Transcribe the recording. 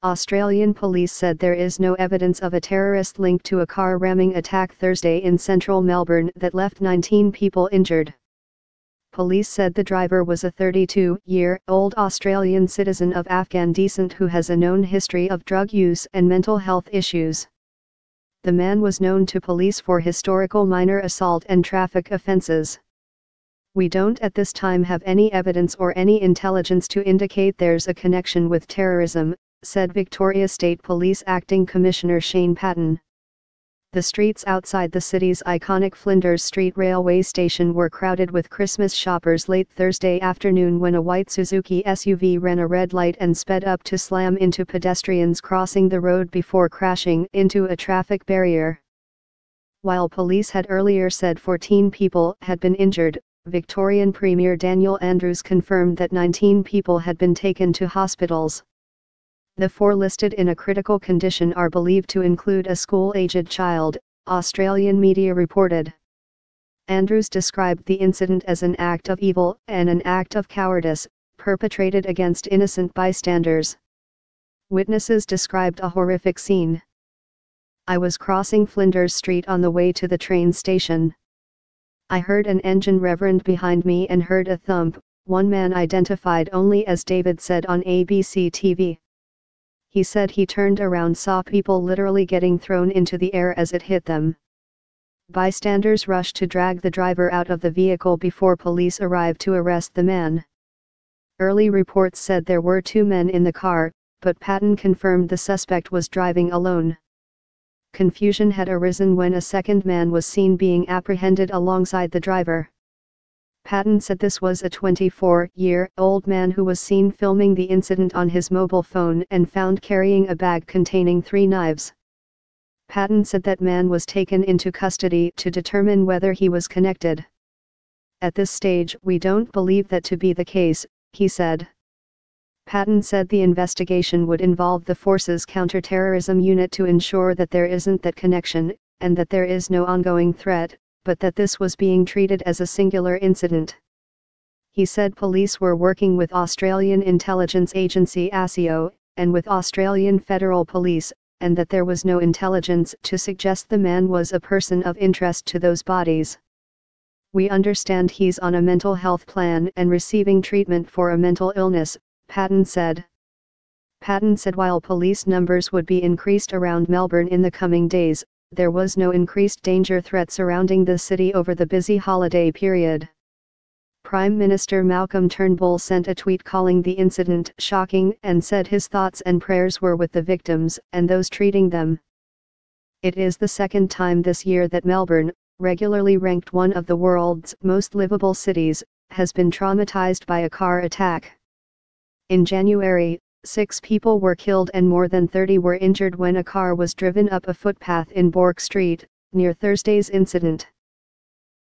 Australian police said there is no evidence of a terrorist link to a car ramming attack Thursday in central Melbourne that left 19 people injured. Police said the driver was a 32-year-old Australian citizen of Afghan descent who has a known history of drug use and mental health issues. The man was known to police for historical minor assault and traffic offences. "We don't at this time have any evidence or any intelligence to indicate there's a connection with terrorism," said Victoria State Police Acting Commissioner Shane Patton. The streets outside the city's iconic Flinders Street railway station were crowded with Christmas shoppers late Thursday afternoon when a white Suzuki SUV ran a red light and sped up to slam into pedestrians crossing the road before crashing into a traffic barrier. While police had earlier said 14 people had been injured, Victorian Premier Daniel Andrews confirmed that 19 people had been taken to hospitals. The 4 listed in a critical condition are believed to include a school-aged child, Australian media reported. Andrews described the incident as an act of evil and an act of cowardice, perpetrated against innocent bystanders. Witnesses described a horrific scene. "I was crossing Flinders Street on the way to the train station. I heard an engine reverend behind me and heard a thump," one man identified only as David said on ABC TV. He said he turned around, saw people literally getting thrown into the air as it hit them. Bystanders rushed to drag the driver out of the vehicle before police arrived to arrest the man. Early reports said there were 2 men in the car, but Patton confirmed the suspect was driving alone. Confusion had arisen when a second man was seen being apprehended alongside the driver. Patton said this was a 24-year-old man who was seen filming the incident on his mobile phone and found carrying a bag containing 3 knives. Patton said that man was taken into custody to determine whether he was connected. "At this stage we don't believe that to be the case," he said. Patton said the investigation would involve the force's counter-terrorism unit to ensure that there isn't that connection, and that there is no ongoing threat, but that this was being treated as a singular incident. He said police were working with Australian intelligence agency ASIO, and with Australian Federal Police, and that there was no intelligence to suggest the man was a person of interest to those bodies. "We understand he's on a mental health plan and receiving treatment for a mental illness," Patton said. Patton said while police numbers would be increased around Melbourne in the coming days, there was no increased danger threat surrounding the city over the busy holiday period. Prime Minister Malcolm Turnbull sent a tweet calling the incident shocking and said his thoughts and prayers were with the victims and those treating them. It is the second time this year that Melbourne, regularly ranked one of the world's most livable cities, has been traumatized by a car attack. In January, 6 people were killed and more than 30 were injured when a car was driven up a footpath in Bourke Street, near Thursday's incident.